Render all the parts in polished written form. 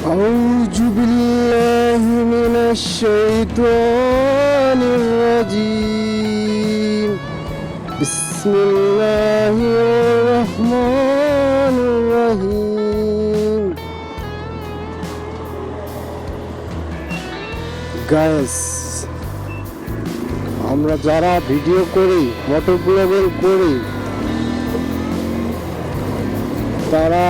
أعوذ بالله من الشيطان الرجيم بسم الله الرحمن الرحيم guys, আমরা যারা video করি, মোটর ব্লগিং করি, তারা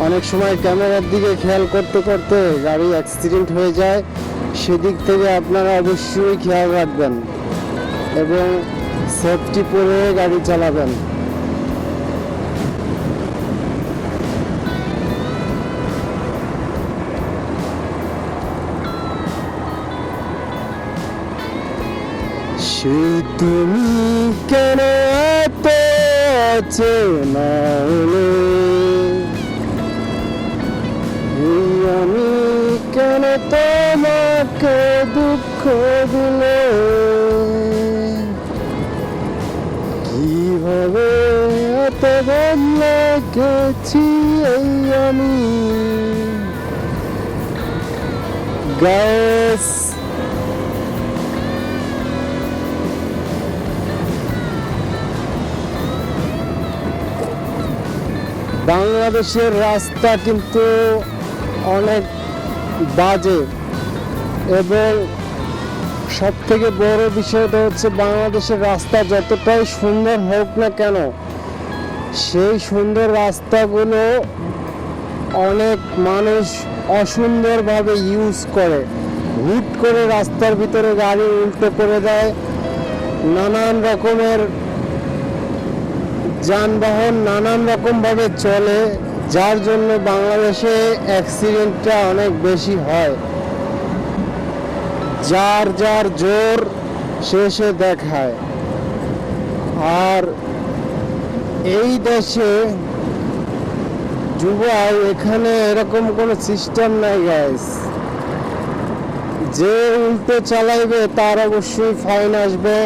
অনেক সময় ক্যামেরার দিকে খেয়াল করতে করতে গাড়ি অ্যাক্সিডেন্ট হয়ে যায়। সেদিক থেকে আপনারা অবশ্যই খেয়াল রাখবেন এবং সেফটি পরে গাড়ি চালাবেন। সে তুমি কেন এত অচেনা হলে, আমি কেন তোমাকে দুঃখ দিলে, কিভাবে এত বদলে গেছি এই আমি। গাইস, বাংলাদেশের রাস্তা কিন্তু অনেক বাজে এবং সব থেকে বড় বিষয়টা হচ্ছে বাংলাদেশের রাস্তা যতটাই সুন্দর হোক না কেন, সেই সুন্দর রাস্তাগুলো অনেক মানুষ অসুন্দরভাবে ইউজ করে। হুট করে রাস্তার ভিতরে গাড়ি উল্টো করে দেয়, নানান রকমের যানবাহন নানান রকমভাবে চলে, যার জন্য বাংলাদেশে অ্যাক্সিডেন্টটা অনেক বেশি হয়। যার যার জোর শেষে দেখায়। আর এই দেশে যুবাই, এখানে এরকম কোনো সিস্টেম নাই গাইস। যে উল্টো চালাইবে তার অবশ্যই ফাইন আসবে,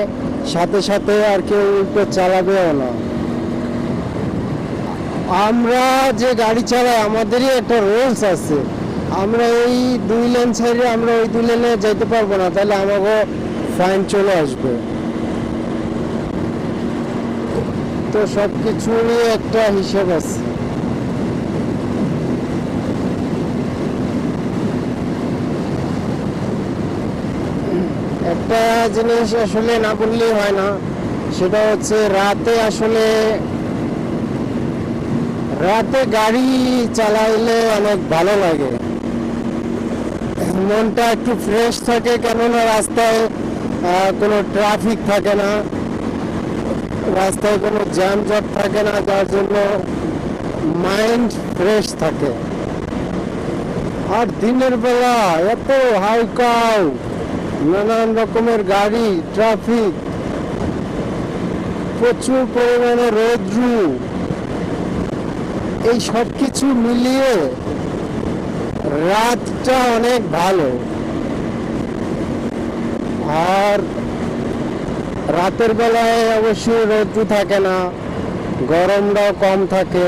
সাথে সাথে আর কেউ উল্টো চালাবেও না। আমরা যে গাড়ি চালাই আমাদেরই একটা রুলস আছে। আমরা এই 2 লেন সাইডে আমরা ওই 2 লেনে যেতে পারবো না, তাহলে আমাকে ফাইন চলে আসবে। তো সব কিছুরই একটা হিসাব আছে। একটা জিনিস আসলে না বললেই হয় না, সেটা হচ্ছে রাতে গাড়ি চালাইলে অনেক ভালো লাগে, মনটা একটু ফ্রেশ থাকে। কেননা রাস্তায় কোনো ট্রাফিক থাকে না, রাস্তায় কোনো জ্যামজট থাকে না, যার জন্য মাইন্ড ফ্রেশ থাকে। আর দিনের বেলা এত হাউকাউ, নানান রকমের গাড়ি, ট্রাফিক, প্রচুর পরিমাণে রৌদ্র, এই সব কিছু মিলিয়ে রাতটা অনেক ভালো। আর রাতের বেলায় অবশ্যই রৌদ্র থাকে না, গরমটাও কম থাকে।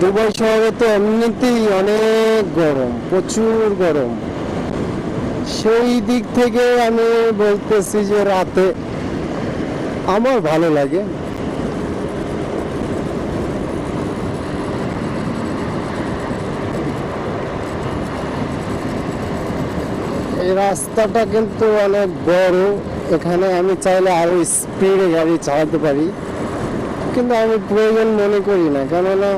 দুবাই শহরে তো এমনিতেই অনেক গরম, প্রচুর গরম। সেই দিক থেকে আমি বলতেছি যে রাতে আমার ভালো লাগে। এই রাস্তাটা কিন্তু অনেক বড়, এখানে আমি চাইলে আরো স্পিডে গাড়ি চালাতে পারি, কিন্তু আমি প্রয়োজন মনে করি না। কেননা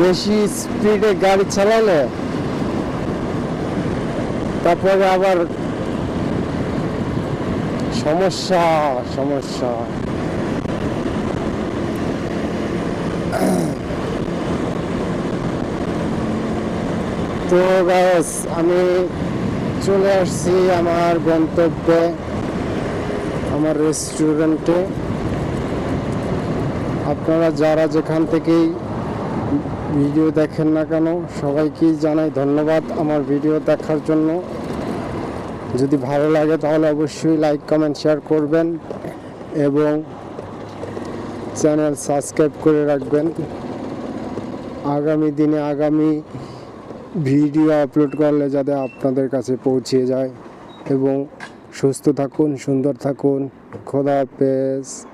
বেশি স্পিডে গাড়ি চালালে তারপরে আবার সমস্যা। তো গাইস, আমি চলে আসছি আমার গন্তব্যে, আমার রেস্টুরেন্টে। আপনারা যারা যেখান থেকেই ভিডিও দেখেন না কেন, সবাইকেই জানাই ধন্যবাদ আমার ভিডিও দেখার জন্য। যদি ভালো লাগে তাহলে অবশ্যই লাইক, কমেন্ট, শেয়ার করবেন এবং চ্যানেল সাবস্ক্রাইব করে রাখবেন। আগামী দিনে আগামী ভিডিও আপলোড করলে যাতে আপনাদের কাছে পৌঁছে যায়। এবং সুস্থ থাকুন, সুন্দর থাকুন। খোদা হাফেজ।